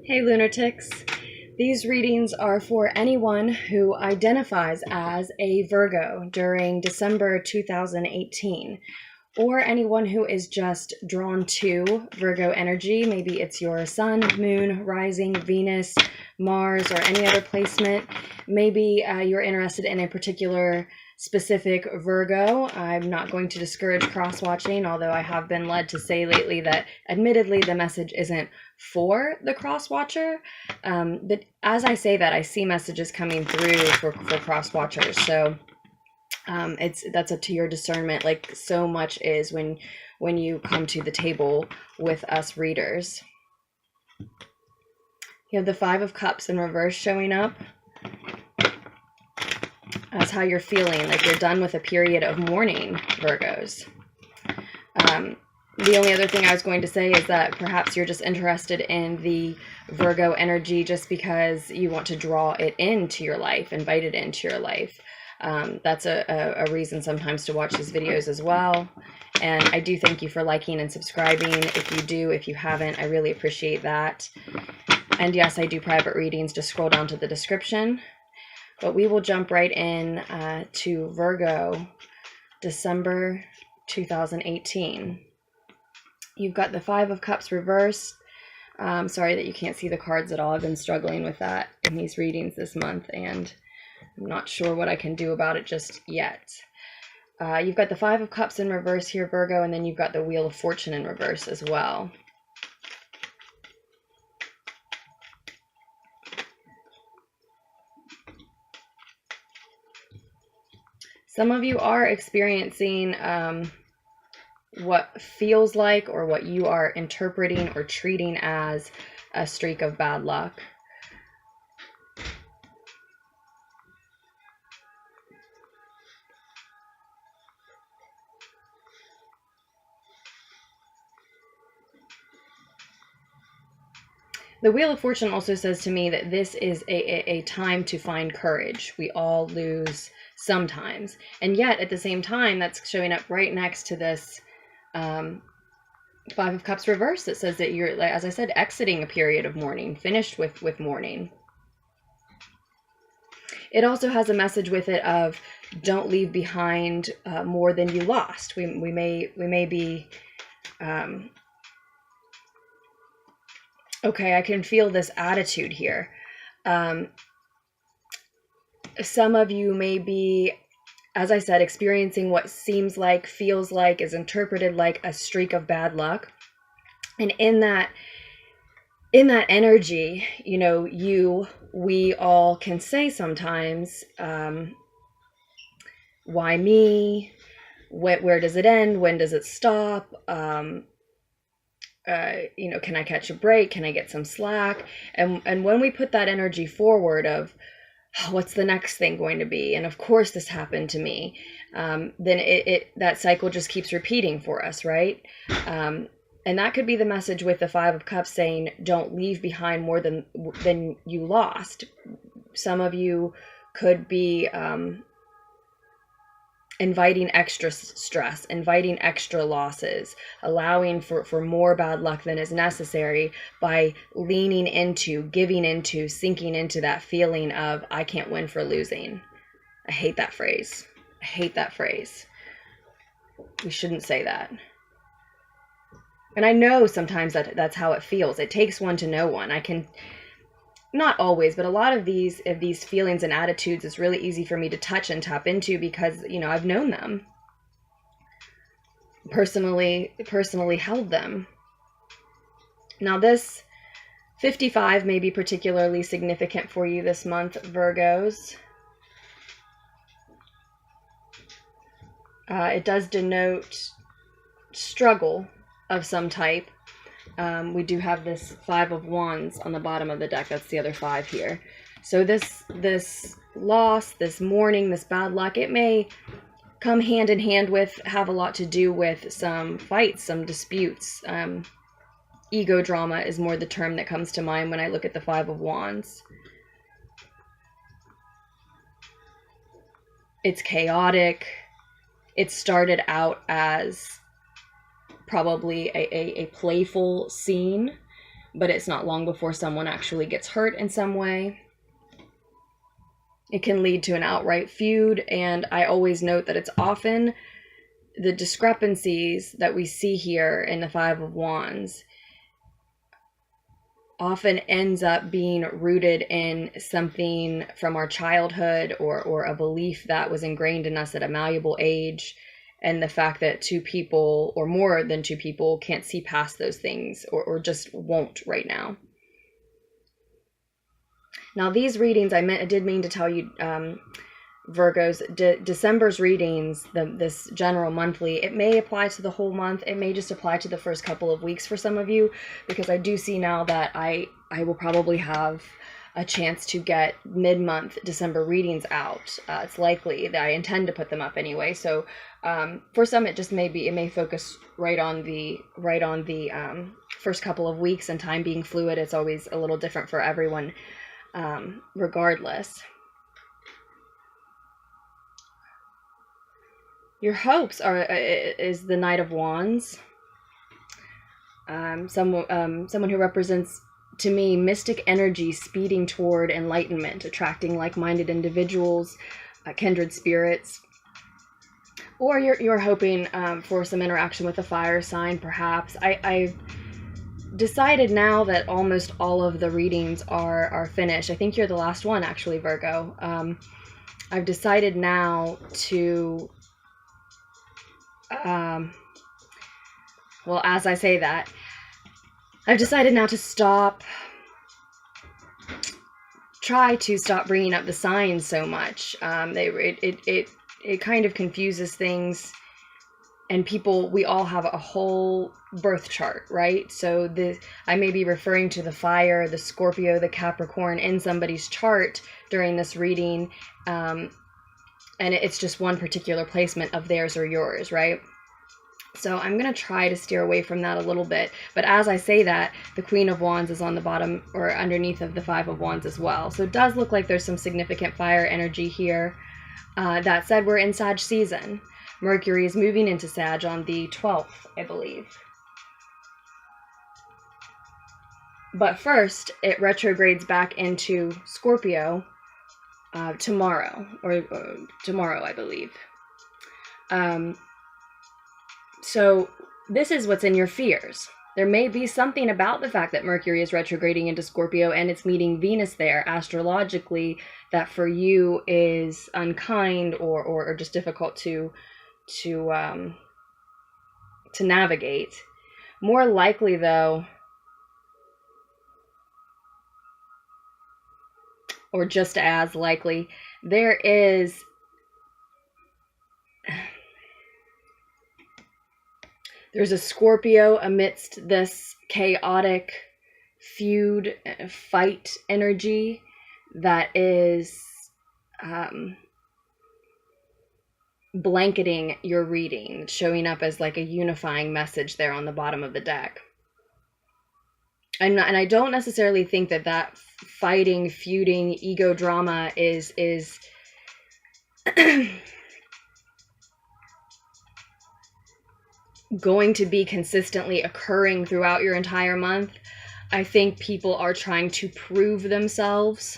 Hey Lunatics! These readings are for anyone who identifies as a Virgo during December 2018, or anyone who is just drawn to Virgo energy. Maybe it's your sun, moon, rising, Venus, Mars, or any other placement. Maybe you're interested in a particular specific Virgo. I'm not going to discourage cross-watching, although I have been led to say lately that admittedly the message isn't for the cross-watcher. But as I say that, I see messages coming through for cross-watchers. So that's up to your discernment, like so much is when you come to the table with us readers. You have the Five of Cups in reverse showing up. That's how you're feeling, like you're done with a period of mourning, Virgos. The only other thing I was going to say is that perhaps you're just interested in the Virgo energy just because you want to draw it into your life, invite it into your life. That's a reason sometimes to watch these videos as well. And I do thank you for liking and subscribing. If you do, if you haven't, I really appreciate that. And yes, I do private readings. Just scroll down to the description. But we will jump right in to Virgo, December 2018. You've got the Five of Cups reversed. I'm sorry that you can't see the cards at all. I've been struggling with that in these readings this month, and I'm not sure what I can do about it just yet. You've got the Five of Cups in reverse here, Virgo, and then you've got the Wheel of Fortune in reverse as well. Some of you are experiencing what feels like or what you are interpreting or treating as a streak of bad luck. The Wheel of Fortune also says to me that this is a time to find courage. We all lose sometimes. And yet, at the same time, that's showing up right next to this Five of Cups reverse that says that you're, like, as I said, exiting a period of mourning, finished with mourning. It also has a message with it of don't leave behind more than you lost. We may be... Okay, I can feel this attitude here. Some of you may be, as I said, experiencing what seems like, feels like, is interpreted like a streak of bad luck. And in that energy, you know, we all can say sometimes, why me? Where does it end? When does it stop? You know, can I catch a break? Can I get some slack? And when we put that energy forward of, oh, what's the next thing going to be? And of course this happened to me. Then that cycle just keeps repeating for us, right? And that could be the message with the Five of Cups saying, don't leave behind more than you lost. Some of you could be inviting extra stress, inviting extra losses, allowing for more bad luck than is necessary by leaning into, giving into, sinking into that feeling of, I can't win for losing. I hate that phrase. I hate that phrase. We shouldn't say that. And I know sometimes that's how it feels. It takes one to know one. I can... Not always, but a lot of these feelings and attitudes is really easy for me to touch and tap into because, you know, I've known them. Personally held them. Now this 55 may be particularly significant for you this month, Virgos. It does denote struggle of some type. We do have this Five of Wands on the bottom of the deck. That's the other five here. So this loss, this mourning, this bad luck, it may come hand in hand with, have a lot to do with some fights, some disputes. Ego drama is more the term that comes to mind when I look at the Five of Wands. It's chaotic. It started out as probably a playful scene but it's not long before someone actually gets hurt in some way. It can lead to an outright feud, and I always note that it's often the discrepancies that we see here in the Five of Wands often ends up being rooted in something from our childhood, or a belief that was ingrained in us at a malleable age, and the fact that two people or more than two people can't see past those things, or just won't right now. Now these readings, I did mean to tell you, Virgos, December's readings, this general monthly, it may apply to the whole month. It may just apply to the first couple of weeks for some of you, because I do see now that I will probably have a chance to get mid-month December readings out. It's likely that I intend to put them up anyway. So for some, it may focus right on the first couple of weeks, and time being fluid, it's always a little different for everyone, regardless. Your hopes is the Knight of Wands. Someone who represents, to me, mystic energy speeding toward enlightenment, attracting like-minded individuals, kindred spirits. Or you're hoping for some interaction with a fire sign, perhaps. I've decided now that almost all of the readings are finished. I think you're the last one, actually, Virgo. I've decided now to... well, as I say that, I've decided now to try to stop bringing up the signs so much. It kind of confuses things, and we all have a whole birth chart, right? So I may be referring to the fire, the Scorpio, the Capricorn in somebody's chart during this reading, and it's just one particular placement of theirs or yours, right? So I'm going to try to steer away from that a little bit. But as I say that, the Queen of Wands is on the bottom or underneath of the Five of Wands as well. So it does look like there's some significant fire energy here. That said, we're in Sag season. Mercury is moving into Sag on the 12th, I believe. But first, it retrogrades back into Scorpio tomorrow, or tomorrow, I believe. So this is what's in your fears. There may be something about the fact that Mercury is retrograding into Scorpio and it's meeting Venus there astrologically that for you is unkind or just difficult to navigate. More likely, though, or just as likely, there's a Scorpio amidst this chaotic feud, fight energy that is blanketing your reading, showing up as like a unifying message there on the bottom of the deck. And I don't necessarily think that fighting, feuding, ego drama is going to be consistently occurring throughout your entire month. I think people are trying to prove themselves.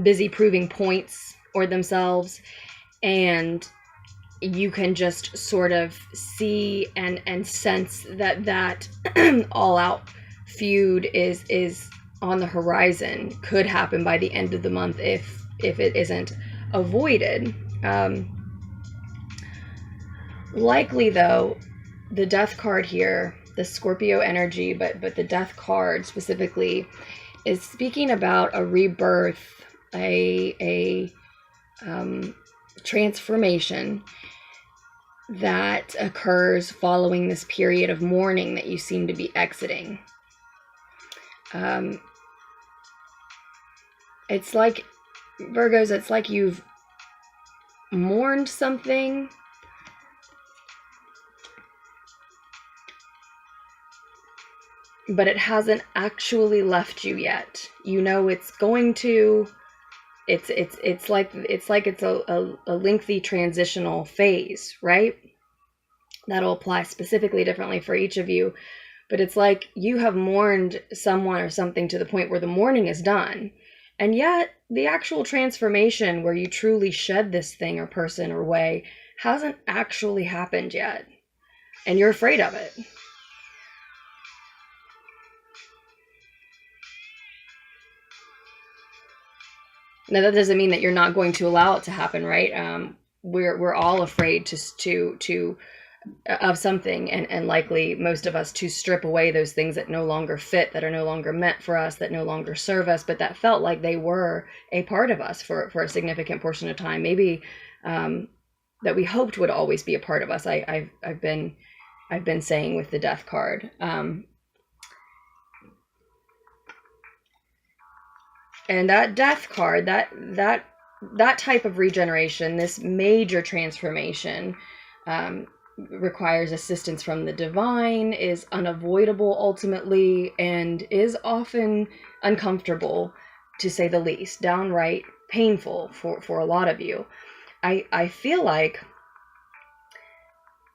Busy proving points or themselves, and you can just sort of see and sense that all-out feud is on the horizon, could happen by the end of the month if it isn't avoided. Likely, though, the Death card here, the Scorpio energy, but the Death card specifically, is speaking about a rebirth, a transformation that occurs following this period of mourning that you seem to be exiting. It's like, Virgos, it's like you've mourned something, but it hasn't actually left you yet. You know it's going to, it's like it's a lengthy transitional phase, right? That'll apply specifically differently for each of you. But it's like you have mourned someone or something to the point where the mourning is done. And yet the actual transformation where you truly shed this thing or person or way hasn't actually happened yet. And you're afraid of it. Now that doesn't mean that you're not going to allow it to happen, right? We're all afraid to of something, and likely most of us to strip away those things that no longer fit, that are no longer meant for us, that no longer serve us, but that felt like they were a part of us for a significant portion of time, maybe that we hoped would always be a part of us. I've been saying with the Death card. And that Death card, that type of regeneration, this major transformation, requires assistance from the divine, is unavoidable ultimately, and is often uncomfortable, to say the least, downright painful for a lot of you. I feel like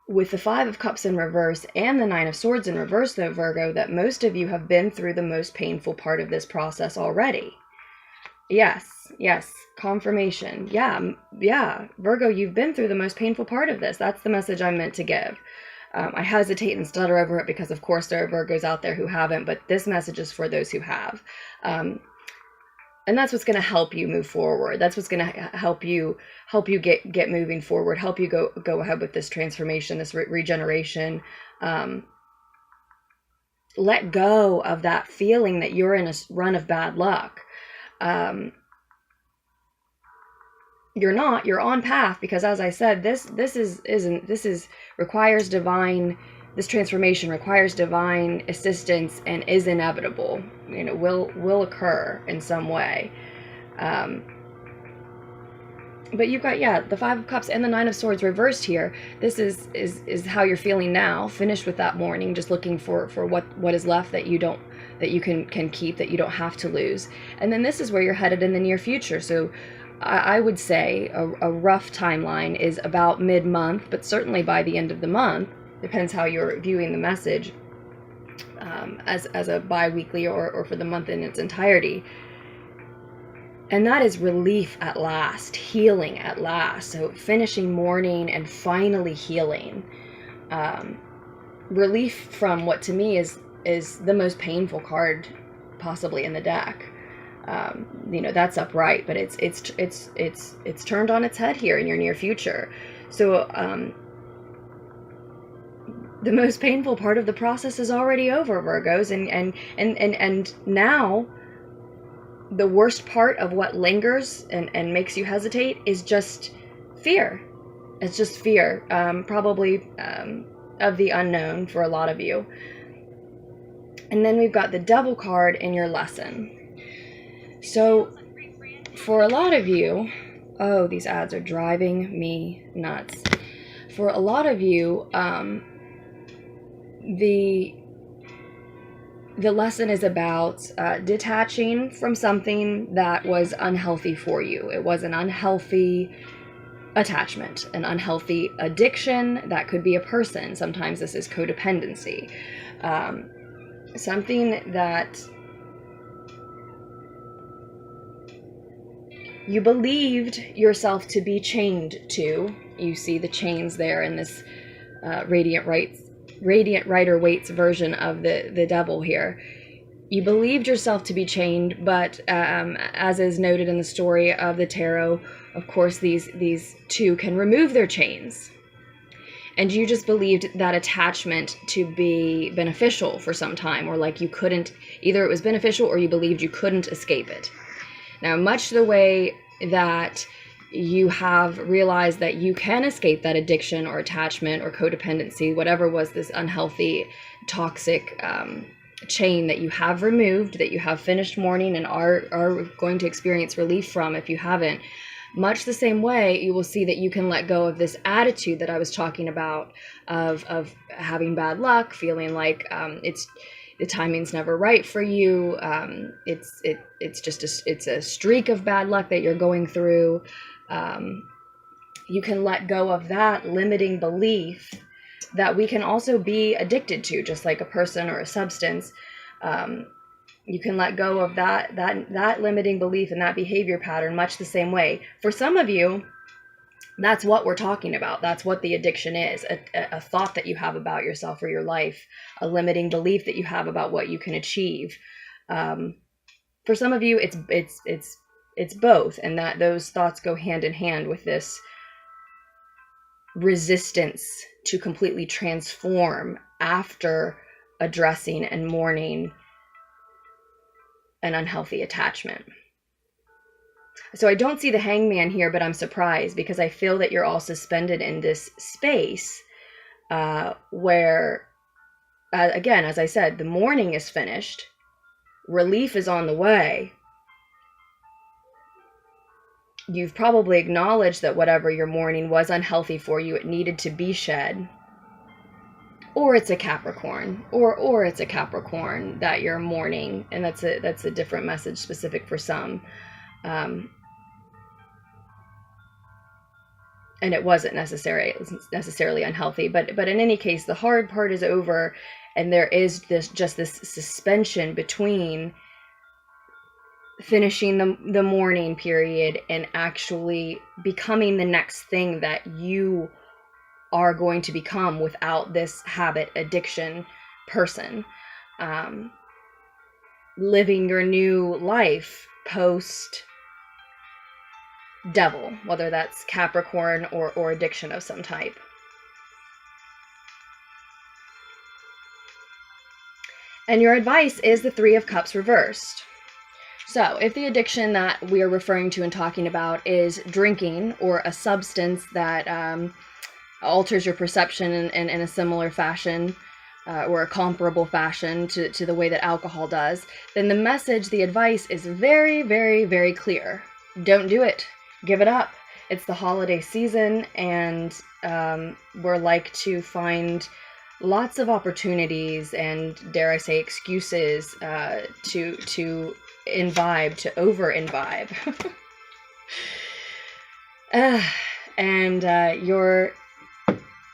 with the Five of Cups in reverse and the Nine of Swords in reverse, though, Virgo, that most of you have been through the most painful part of this process already. Yes, confirmation. Yeah, Virgo, you've been through the most painful part of this. That's the message I'm meant to give. I hesitate and stutter over it because, of course, there are Virgos out there who haven't, but this message is for those who have. And that's what's going to help you move forward. That's what's going to help you get moving forward, help you go ahead with this transformation, this regeneration. Let go of that feeling that you're in a run of bad luck. You're on path, because, as I said, this transformation requires divine assistance and is inevitable, will occur in some way. But you've got, the Five of Cups and the Nine of Swords reversed here. This is how you're feeling now, finished with that mourning, just looking for what is left that you can keep, that you don't have to lose. And then this is where you're headed in the near future. So I would say a rough timeline is about mid-month, but certainly by the end of the month, depends how you're viewing the message, as a bi-weekly or for the month in its entirety. And that is relief at last, healing at last. So finishing mourning and finally healing. Relief from what to me is the most painful card possibly in the deck. That's upright, but it's turned on its head here in your near future. So the most painful part of the process is already over, Virgos, and now the worst part of what lingers and makes you hesitate is just fear. It's just fear, probably of the unknown for a lot of you. And then we've got the Devil card in your lesson. So for a lot of you, these ads are driving me nuts. For a lot of you, the lesson is about detaching from something that was unhealthy for you. It was an unhealthy attachment, an unhealthy addiction. That could be a person. Sometimes this is codependency. Something that you believed yourself to be chained to. You see the chains there in this Radiant Rider Waite's version of the Devil here. You believed yourself to be chained, but as is noted in the story of the tarot, of course, these two can remove their chains. And you just believed that attachment to be beneficial for some time, or like you couldn't, either it was beneficial or you believed you couldn't escape it. Now, much the way that you have realized that you can escape that addiction or attachment or codependency, whatever was this unhealthy, toxic chain that you have removed, that you have finished mourning and are going to experience relief from if you haven't, much the same way you will see that you can let go of this attitude that I was talking about of having bad luck, feeling like the timing's never right for you. It's just it's a streak of bad luck that you're going through. You can let go of that limiting belief that we can also be addicted to, just like a person or a substance. You can let go of that limiting belief and that behavior pattern much the same way. For some of you, that's what we're talking about. That's what the addiction is, a thought that you have about yourself or your life, a limiting belief that you have about what you can achieve. For some of you, it's both, and that those thoughts go hand in hand with this resistance to completely transform after addressing and mourning an unhealthy attachment. So I don't see the hangman here, but I'm surprised because I feel that you're all suspended in this space where, again, as I said, the mourning is finished. Relief is on the way. You've probably acknowledged that whatever you're mourning was unhealthy for you. It needed to be shed. Or it's a Capricorn, or it's a Capricorn that you're mourning, and that's a different message specific for some. And it wasn't necessarily unhealthy, but in any case, the hard part is over, and there is this suspension between finishing the mourning period and actually becoming the next thing that you are going to become without this habit addiction person. Living your new life post devil, whether that's Capricorn or addiction of some type. And your advice is the Three of Cups reversed. So if the addiction that we are referring to and talking about is drinking or a substance that alters your perception in a similar fashion or a comparable fashion to the way that alcohol does, then the message, the advice is very, very, very clear. Don't do it. Give it up. It's the holiday season, and we're like to find lots of opportunities and, dare I say, excuses to imbibe, to over imbibe. And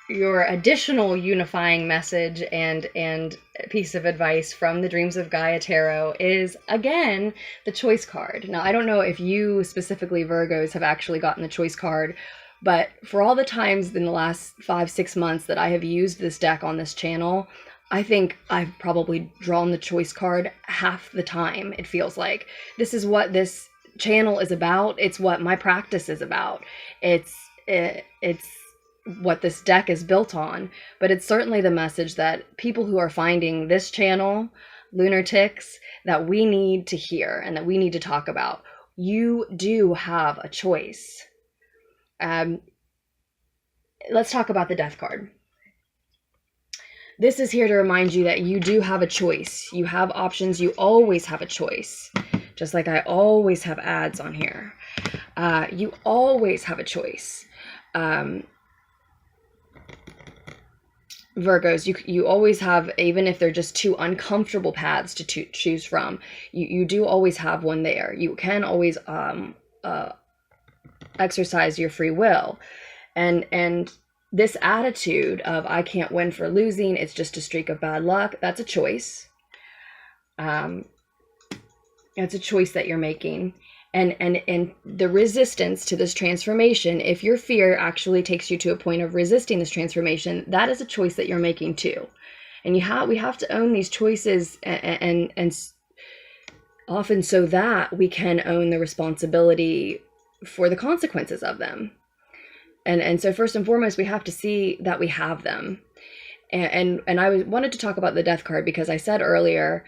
your additional unifying message and piece of advice from the Dreams of Gaia Tarot is, again, the choice card. Now, I don't know if you specifically Virgos have actually gotten the choice card, but for all the times in the last 5-6 months that I have used this deck on this channel, I think I've probably drawn the choice card half the time, it feels like. This is what this channel is about. It's what my practice is about. It's what this deck is built on, but it's certainly the message that people who are finding this channel, Lunartics, that we need to hear and that we need to talk about. You do have a choice. Let's talk about the Death card. This is here to remind you that you do have a choice. You have options. You always have a choice. Just like I always have ads on here. You always have a choice. Virgos, you always have, even if they're just two uncomfortable paths to choose from, you do always have one there. You can always exercise your free will. And this attitude of I can't win for losing, it's just a streak of bad luck, that's a choice. It's a choice that you're making. And the resistance to this transformation, if your fear actually takes you to a point of resisting this transformation, that is a choice that you're making too. And we have to own these choices, and often so that we can own the responsibility for the consequences of them. And so first and foremost, we have to see that we have them. And I wanted to talk about the Death card because I said earlier,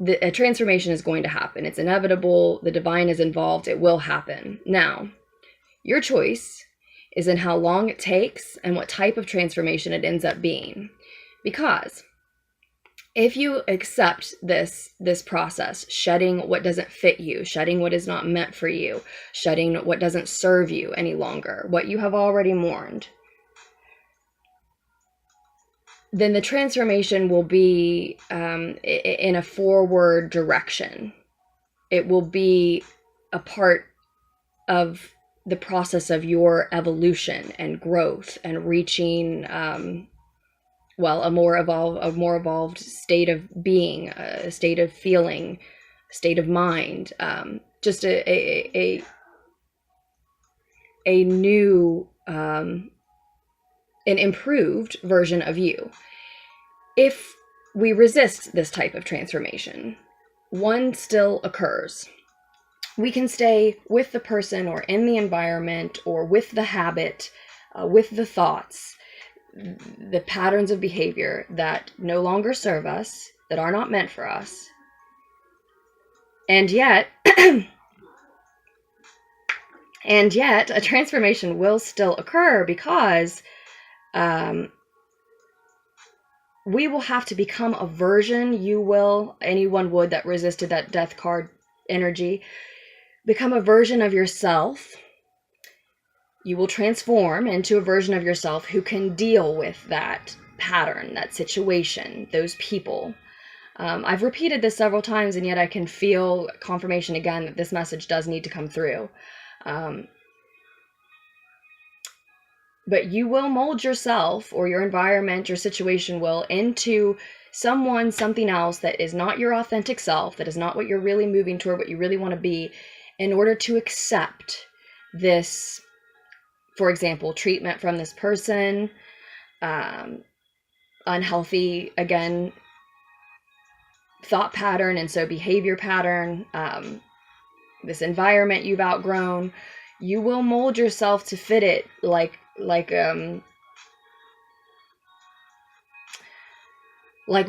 a transformation is going to happen. It's inevitable. The divine is involved. It will happen. Now, your choice is in how long it takes and what type of transformation it ends up being. Because if you accept this process, shedding what doesn't fit you, shedding what is not meant for you, shedding what doesn't serve you any longer, what you have already mourned, then the transformation will be in a forward direction. It will be a part of the process of your evolution and growth and reaching, well, a more evolved state of being, a state of feeling, state of mind, just a new, an improved version of you. If we resist this type of transformation, one still occurs. We can stay with the person or in the environment or with the habit, with the thoughts, the patterns of behavior that no longer serve us, that are not meant for us. And yet, a transformation will still occur because we will have to become a version, anyone would that resisted that death card energy, become a version of yourself. You will transform into a version of yourself who can deal with that pattern, that situation, those people. I've repeated this several times, and yet I can feel confirmation again that this message does need to come through. But you will mold yourself, or your environment, your situation will, into someone, something else that is not your authentic self, that is not what you're really moving toward, what you really want to be, in order to accept this, for example, treatment from this person, unhealthy, again, thought pattern, and so behavior pattern, this environment you've outgrown. You will mold yourself to fit it like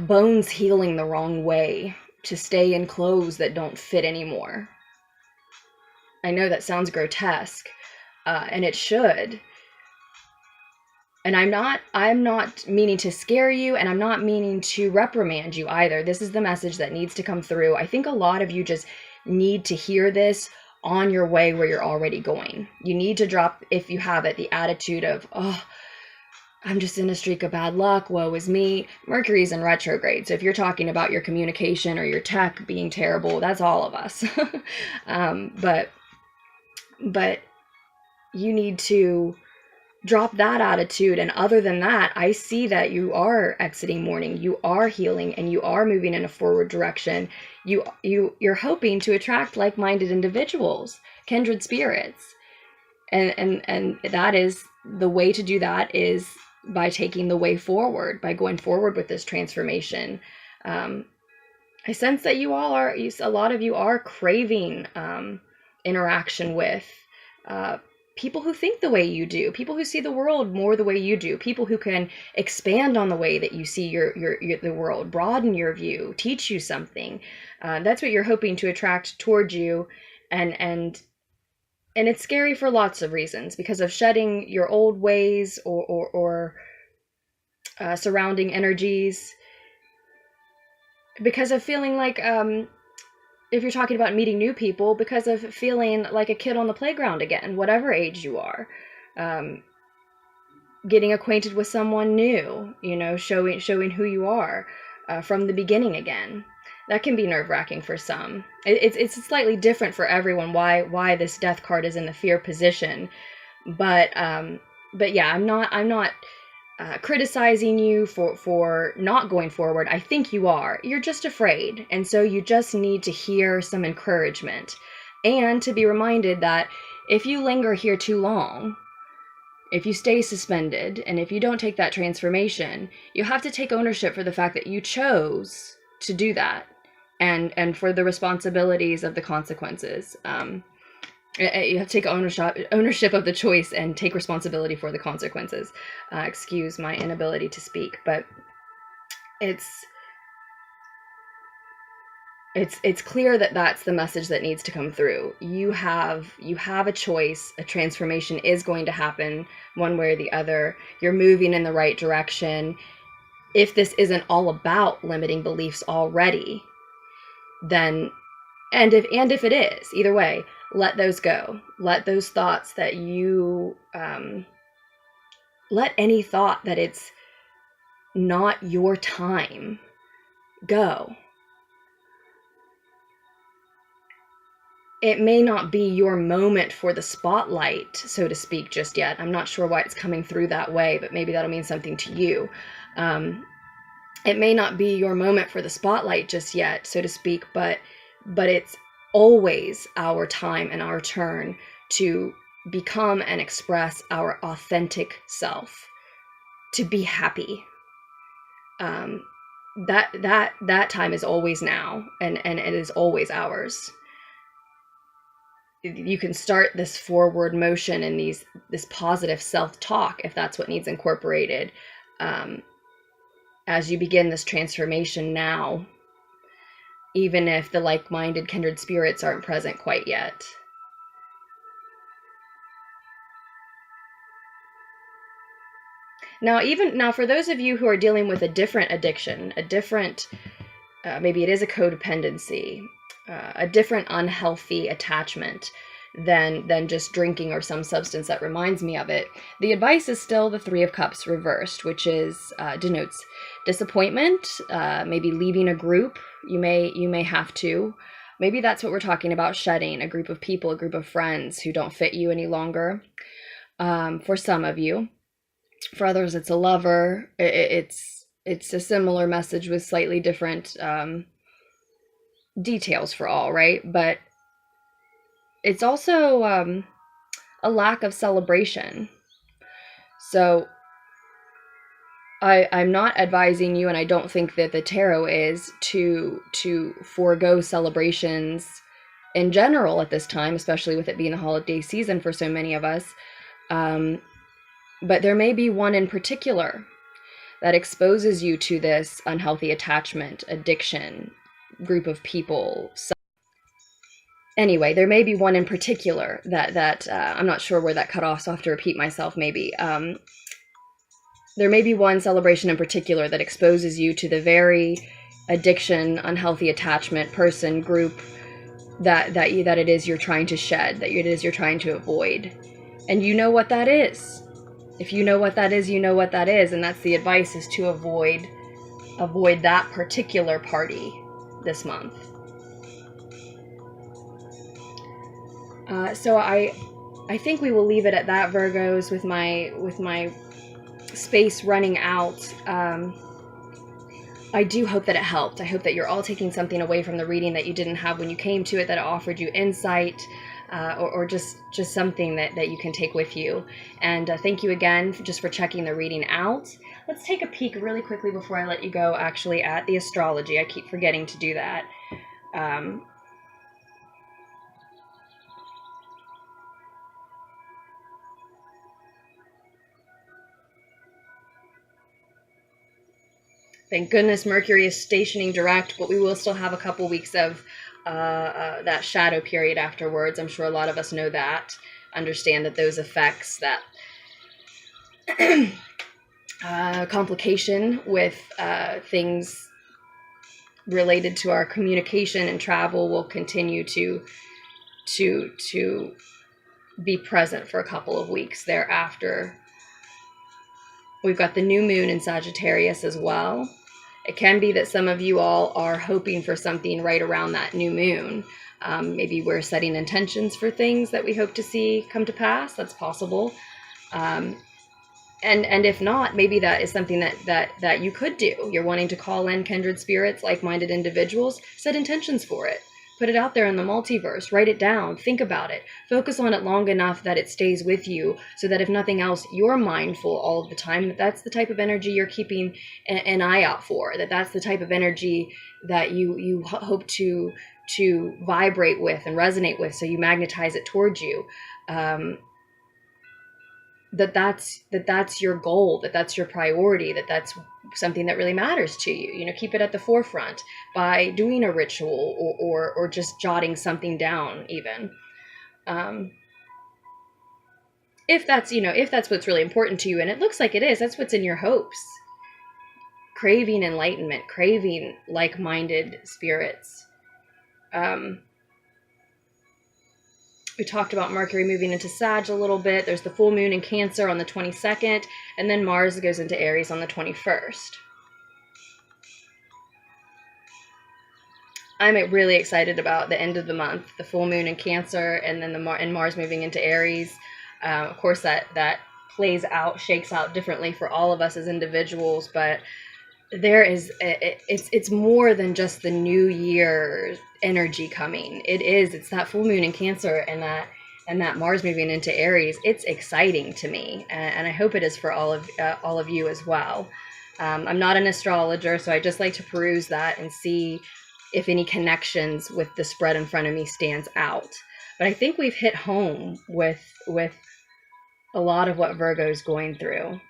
bones healing the wrong way, to stay in clothes that don't fit anymore. I know that sounds grotesque, and it should. And I'm not meaning to scare you, and I'm not meaning to reprimand you either. This is the message that needs to come through. I think a lot of you just need to hear this on your way where you're already going. You need to drop, if you have it, the attitude of, oh, I'm just in a streak of bad luck, woe is me. Mercury's in retrograde, so if you're talking about your communication or your tech being terrible, that's all of us. But you need to drop that attitude, and other than that, I see that you are exiting mourning, you are healing, and you are moving in a forward direction. You're hoping to attract like-minded individuals, kindred spirits, and that is the way to do that, is by taking the way forward, by going forward with this transformation. I sense that a lot of you are craving interaction with people who think the way you do, people who see the world more the way you do, people who can expand on the way that you see the world, broaden your view, teach you something. That's what you're hoping to attract towards you, and it's scary for lots of reasons, because of shedding your old ways or surrounding energies, because of feeling like if you're talking about meeting new people, because of feeling like a kid on the playground again, whatever age you are, getting acquainted with someone new, showing who you are from the beginning again. That can be nerve-wracking for some. It's slightly different for everyone why this death card is in the fear position, but yeah, I'm not criticizing you for not going forward. I think you are. You're just afraid. And so you just need to hear some encouragement, and to be reminded that if you linger here too long, if you stay suspended, and if you don't take that transformation, you have to take ownership for the fact that you chose to do that, and for the responsibilities of the consequences. You have to take ownership of the choice and take responsibility for the consequences. Excuse my inability to speak, but it's clear that that's the message that needs to come through. You have a choice. A transformation is going to happen one way or the other. You're moving in the right direction. If this isn't all about limiting beliefs already, then, and if it is, either way, let those go. Let those thoughts that you, let any thought that it's not your time, go. It may not be your moment for the spotlight, so to speak, just yet. I'm not sure why it's coming through that way, but maybe that'll mean something to you. It may not be your moment for the spotlight just yet, so to speak, but it's always our time and our turn to become and express our authentic self, to be happy. That time is always now, and it is always ours. You can start this forward motion and this positive self-talk, if that's what needs incorporated, as you begin this transformation now, even if the like-minded kindred spirits aren't present quite yet. Now for those of you who are dealing with a different addiction, a different, maybe it is a codependency, a different unhealthy attachment than just drinking or some substance that reminds me of it, the advice is still the Three of Cups reversed, which is denotes disappointment, maybe leaving a group. You may have to. Maybe that's what we're talking about, shedding a group of people, a group of friends who don't fit you any longer. For some of you. For others, it's a lover. It's a similar message with slightly different details for all, right? But it's also a lack of celebration. So I'm not advising you, and I don't think that the tarot is, to forego celebrations in general at this time, especially with it being the holiday season for so many of us. But there may be one in particular that exposes you to this unhealthy attachment, addiction, group of people. So anyway, there may be one in particular that I'm not sure where that cut off, so I'll have to repeat myself maybe. There may be one celebration in particular that exposes you to the very addiction, unhealthy attachment, person, group that it is you're trying to shed, that it is you're trying to avoid. And you know what that is. If you know what that is, you know what that is, and that's the advice, is to avoid that particular party this month. So I think we will leave it at that, Virgos, with my space running out. I do hope that it helped. I hope that you're all taking something away from the reading that you didn't have when you came to it, that it offered you insight, or just something that you can take with you. And thank you again for checking the reading out. Let's take a peek really quickly before I let you go, actually, at the astrology. I keep forgetting to do that. Thank goodness Mercury is stationing direct, but we will still have a couple weeks of that shadow period afterwards. I'm sure a lot of us know that, understand that those effects, that complication with things related to our communication and travel will continue to be present for a couple of weeks thereafter. We've got the new moon in Sagittarius as well. It can be that some of you all are hoping for something right around that new moon. Maybe we're setting intentions for things that we hope to see come to pass. That's possible. And if not, maybe that is something that you could do. You're wanting to call in kindred spirits, like-minded individuals, set intentions for it. Put it out there in the multiverse, write it down, think about it, focus on it long enough that it stays with you, so that if nothing else, you're mindful all of the time that that's the type of energy you're keeping an eye out for, that's the type of energy that you hope to vibrate with and resonate with, so you magnetize it towards you. That's your goal, that's your priority, that's something that really matters to you. Keep it at the forefront by doing a ritual or just jotting something down even. If that's what's really important to you, and it looks like it is, that's what's in your hopes. Craving enlightenment, craving like-minded spirits. We talked about Mercury moving into Sag a little bit. There's the full moon in Cancer on the 22nd, and then Mars goes into Aries on the 21st. I'm really excited about the end of the month, the full moon in Cancer, and then and Mars moving into Aries. Of course, that plays out, shakes out differently for all of us as individuals, but there is it's more than just the new year energy coming. It's that full moon in Cancer and that Mars moving into Aries. It's exciting to me, and I hope it is for all of you as well. I'm not an astrologer, so I just like to peruse that and see if any connections with the spread in front of me stands out. But I think we've hit home with a lot of what Virgo is going through.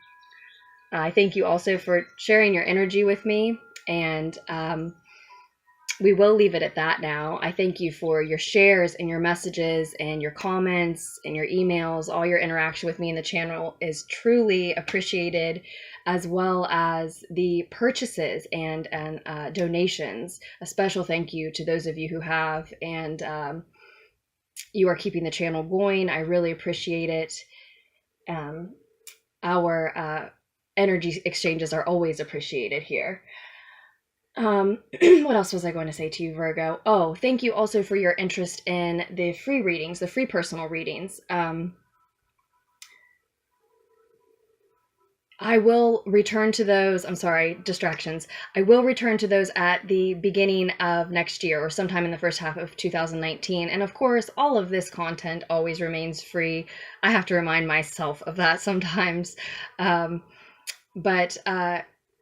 I thank you also for sharing your energy with me, and we will leave it at that now. I thank you for your shares and your messages and your comments and your emails. All your interaction with me in the channel is truly appreciated, as well as the purchases and donations. A special thank you to those of you who have, and you are keeping the channel going. I really appreciate it. Our energy exchanges are always appreciated here. What else was I going to say to you, Virgo? Oh, thank you also for your interest in the free readings, the free personal readings. I will return to those. I'm sorry, distractions. I will return to those at the beginning of next year or sometime in the first half of 2019. And of course, all of this content always remains free. I have to remind myself of that sometimes. But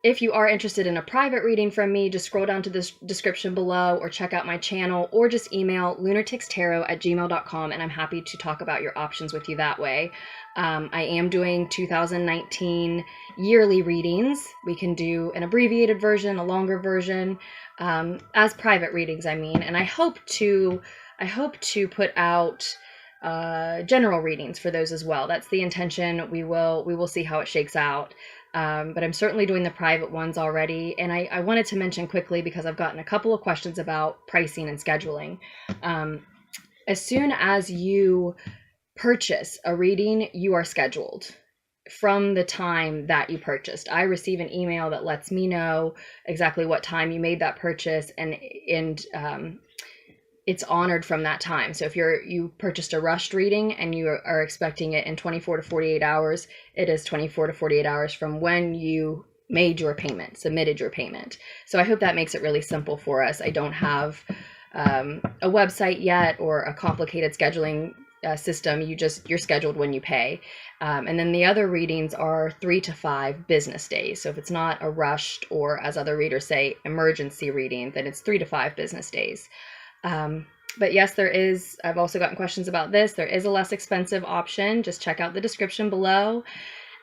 if you are interested in a private reading from me, just scroll down to the description below or check out my channel, or just email LunarticksTarot@gmail.com, and I'm happy to talk about your options with you that way. I am doing 2019 yearly readings. We can do an abbreviated version, a longer version, as private readings, I mean, and I hope to put out general readings for those as well. That's the intention. We will see how it shakes out. But I'm certainly doing the private ones already. And I wanted to mention quickly, because I've gotten a couple of questions about pricing and scheduling. As soon as you purchase a reading, you are scheduled from the time that you purchased. I receive an email that lets me know exactly what time you made that purchase, and it's honored from that time. So if you purchased a rushed reading and you are expecting it in 24 to 48 hours, it is 24 to 48 hours from when you made your payment, submitted your payment. So I hope that makes it really simple for us. I don't have a website yet or a complicated scheduling system. You're scheduled when you pay. And then the other readings are 3 to 5 business days. So if it's not a rushed, or as other readers say, emergency reading, then it's 3 to 5 business days. But yes, I've also gotten questions about this. There is a less expensive option. Just check out the description below.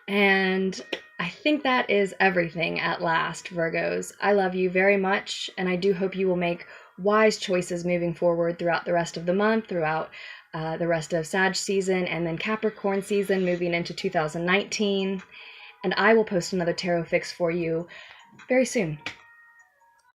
And I think that is everything at last, Virgos. I love you very much, and I do hope you will make wise choices moving forward throughout the rest of the month, throughout the rest of Sag season, and then Capricorn season moving into 2019. And I will post another tarot fix for you very soon.